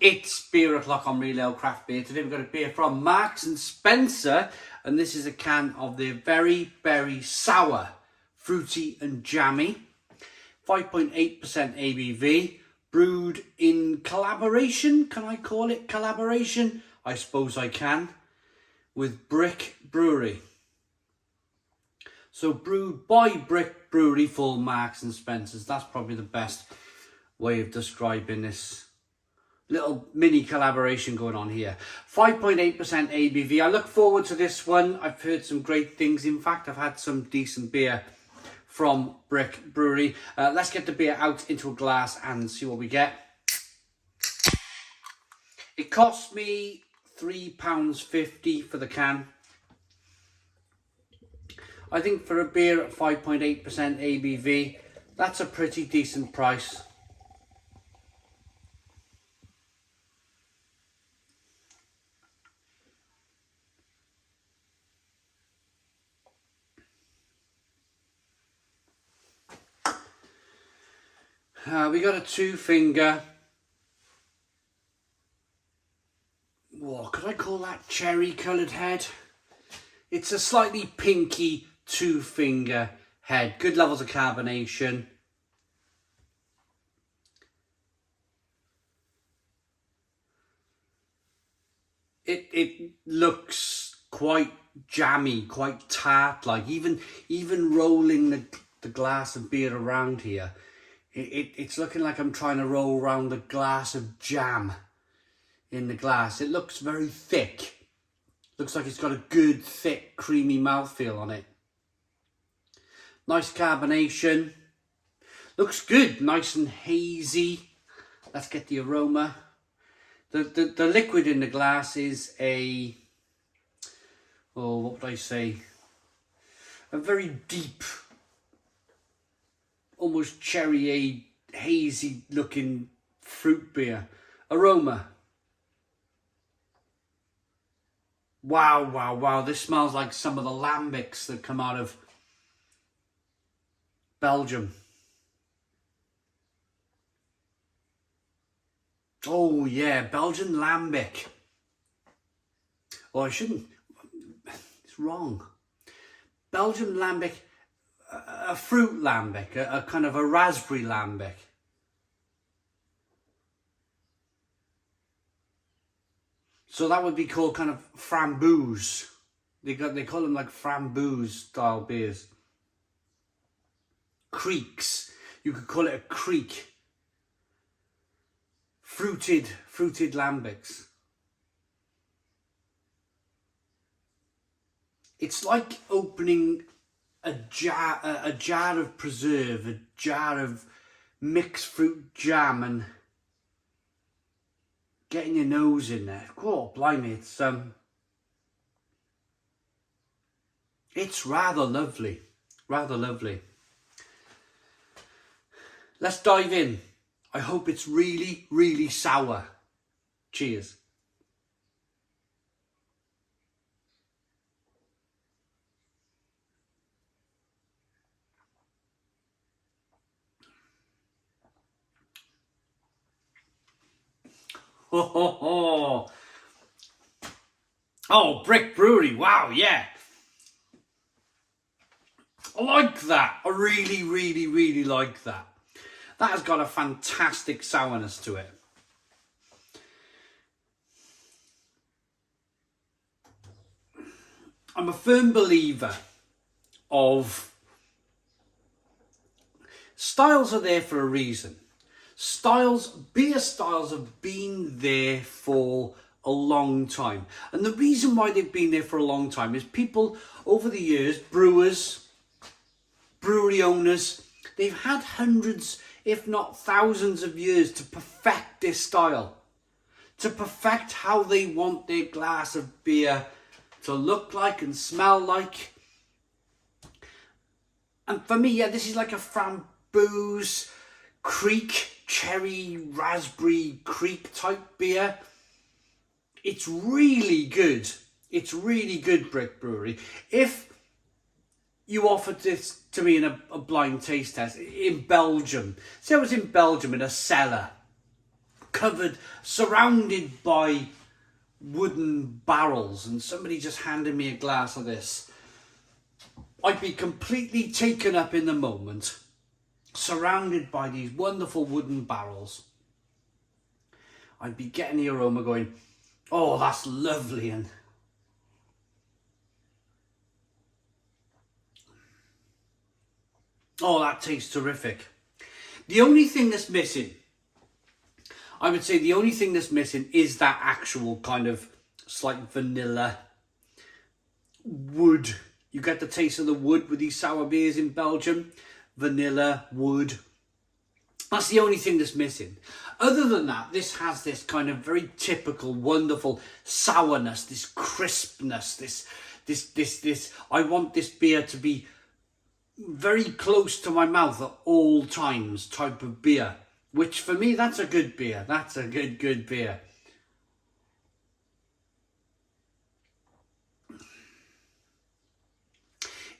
It's beer o'clock on Real Ale Craft Beer. Today we've got a beer from Marks and Spencer, and this is a can of their very, very sour, fruity and jammy. 5.8% ABV, brewed in collaboration. Can I call it collaboration? I suppose I can. With Brick Brewery. So brewed by Brick Brewery for Marks and Spencer's. That's probably the best way of describing this little mini collaboration going on here. 5.8% ABV. I look forward to this one. I've heard some great things. In fact, I've had some decent beer from Brick Brewery. Let's get the beer out into a glass and see what we get. It cost me £3.50 for the can. I think for a beer at 5.8% ABV, that's a pretty decent price. We got a 2-finger. What could I call that? Cherry coloured head. It's a slightly pinky 2-finger head. Good levels of carbonation. It looks quite jammy, quite tart-like. Even rolling the glass of beer around here. It's looking like I'm trying to roll around a glass of jam in the glass. It looks very thick. Looks like it's got a good, thick, creamy mouthfeel on it. Nice carbonation. Looks good, nice and hazy. Let's get the aroma. The liquid in the glass is a, what would I say? A very deep, almost cherry, hazy looking fruit beer. Aroma. Wow. This smells like some of the lambics that come out of Belgium. Oh yeah, Belgian lambic. Oh, I shouldn't. It's wrong. Belgian lambic. A fruit lambic, a kind of a raspberry lambic. So that would be called kind of framboose. They call them like framboose style beers. Creeks. You could call it a creek. Fruited lambics. It's like opening a jar of preserve, a jar of mixed fruit jam, and getting your nose in there. Oh, blimey, it's rather lovely, Let's dive in. I hope it's really, really sour. Cheers. Oh, Brick Brewery. Wow, yeah. I like that. I really, really, really like that. That has got a fantastic sourness to it. I'm a firm believer of styles are there for a reason. Beer styles have been there for a long time. And the reason why they've been there for a long time is people over the years, brewers, brewery owners, they've had hundreds, if not thousands of years to perfect this style. To perfect how they want their glass of beer to look like and smell like. And for me, yeah, this is like a framboose, creek, cherry, raspberry, creek type beer. It's really good. It's really good, Brick Brewery. If you offered this to me in a blind taste test in Belgium, say I was in Belgium in a cellar covered, surrounded by wooden barrels, and somebody just handed me a glass of this, I'd be completely taken up in the moment, surrounded by these wonderful wooden barrels. I'd be getting the aroma going, oh, that's lovely, and oh, that tastes terrific. The only thing that's missing, I would say the only thing that's missing is that actual kind of slight vanilla wood. You get the taste of the wood with these sour beers in Belgium. Vanilla, wood. That's the only thing that's missing. Other than that, this has this kind of very typical, wonderful sourness, this crispness, this. I want this beer to be very close to my mouth at all times type of beer. Which for me, that's a good beer. That's a good beer.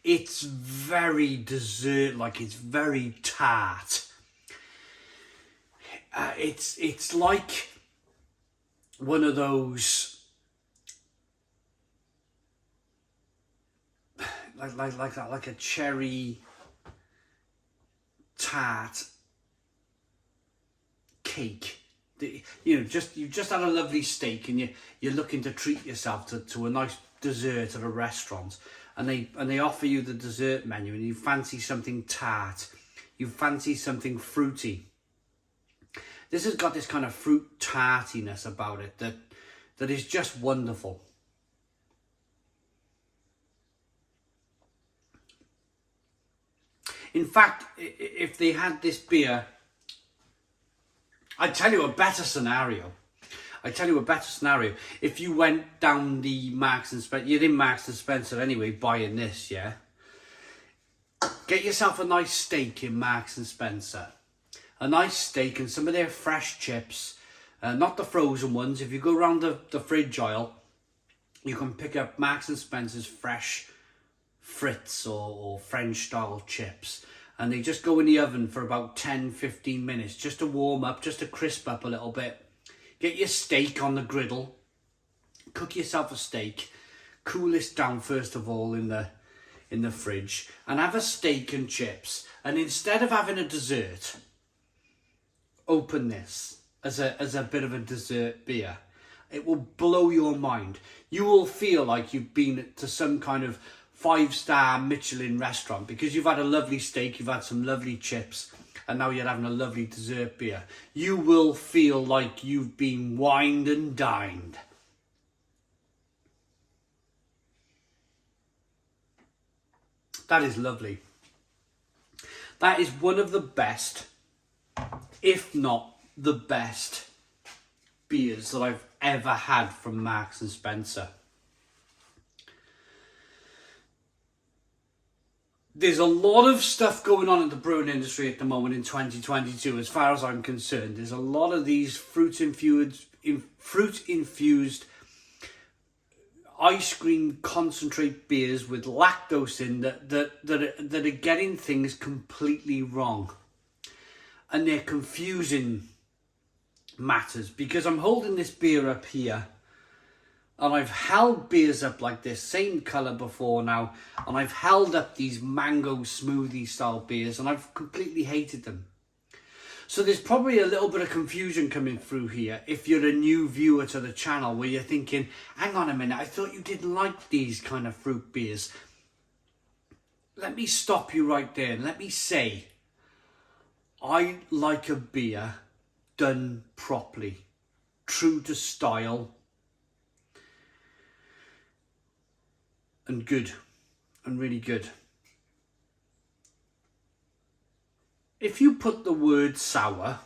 It's very dessert-like. It's very tart. It's like one of those like a cherry tart cake. You know, you've just had a lovely steak and you're looking to treat yourself to a nice dessert at a restaurant, and they offer you the dessert menu, and you fancy something tart, you fancy something fruity. This has got this kind of fruit tartiness about it that is just wonderful. In fact, if they had this beer, I'd tell you a better scenario. If you went down the Marks and Spencer, you're in Marks and Spencer anyway, buying this, yeah? Get yourself a nice steak in Marks and Spencer. A nice steak and some of their fresh chips, not the frozen ones. If you go around the fridge aisle, you can pick up Marks and Spencer's fresh Fritz or French style chips, and they just go in the oven for about 10-15 minutes just to warm up, just to crisp up a little bit. Get your steak on the griddle, cook yourself a steak, cool this down first of all in the fridge, and have a steak and chips. And instead of having a dessert, open this as a bit of a dessert beer. It will blow your mind. You will feel like you've been to some kind of 5-star Michelin restaurant because you've had a lovely steak, you've had some lovely chips, and now you're having a lovely dessert beer. You will feel like you've been wined and dined. That is lovely. That is one of the best, if not the best, beers that I've ever had from Marks and Spencer. There's a lot of stuff going on in the brewing industry at the moment in 2022, as far as I'm concerned. There's a lot of these fruit-infused ice cream concentrate beers with lactose in that are getting things completely wrong. And they're confusing matters, because I'm holding this beer up here and I've held beers up like this, same colour before now, and I've held up these mango smoothie style beers and I've completely hated them. So there's probably a little bit of confusion coming through here if you're a new viewer to the channel, where you're thinking, hang on a minute, I thought you didn't like these kind of fruit beers. Let me stop you right there and let me say, I like a beer done properly, true to style, and good, and really good. If you put the word sour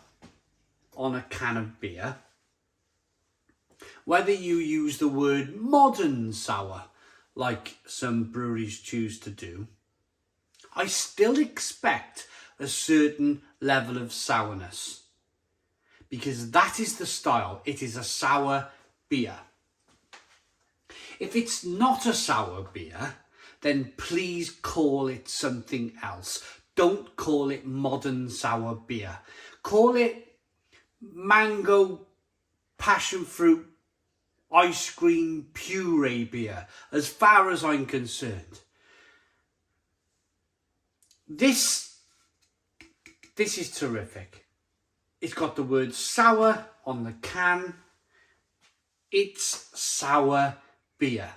on a can of beer, whether you use the word modern sour, like some breweries choose to do, I still expect a certain level of sourness, because that is the style. It is a sour beer. If it's not a sour beer, then please call it something else. Don't call it modern sour beer. Call it mango, passion fruit, ice cream puree beer, as far as I'm concerned. This is terrific. It's got the word sour on the can. It's sour beer.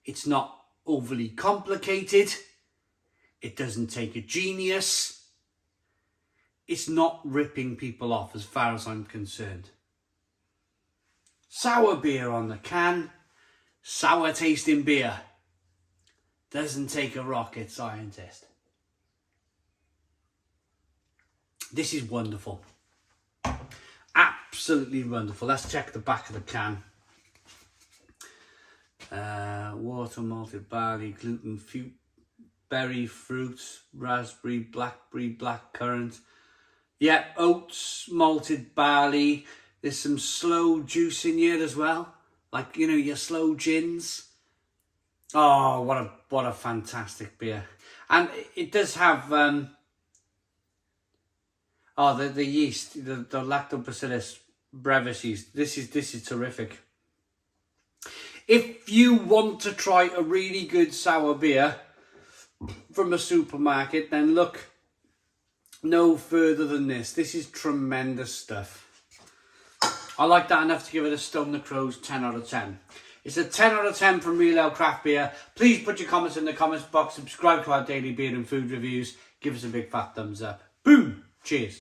It's not overly complicated. It doesn't take a genius. It's not ripping people off as far as I'm concerned. Sour beer on the can. Sour tasting beer. Doesn't take a rocket scientist. This is wonderful. Absolutely wonderful. Let's check the back of the can. Water, malted barley, gluten, berry, fruit, raspberry, blackberry, blackcurrant. Yeah, oats, malted barley. There's some slow juice in here as well. Like, you know, your slow gins. Oh, what a fantastic beer. And it does have the yeast, the Lactobacillus brevis yeast. This is terrific. If you want to try a really good sour beer from a supermarket, then look no further than this. This is tremendous stuff. I like that enough to give it a Stone the Crows 10 out of 10. It's a 10 out of 10 from Real Ale Craft Beer. Please put your comments in the comments box. Subscribe to our daily beer and food reviews. Give us a big fat thumbs up. Boom! Cheers.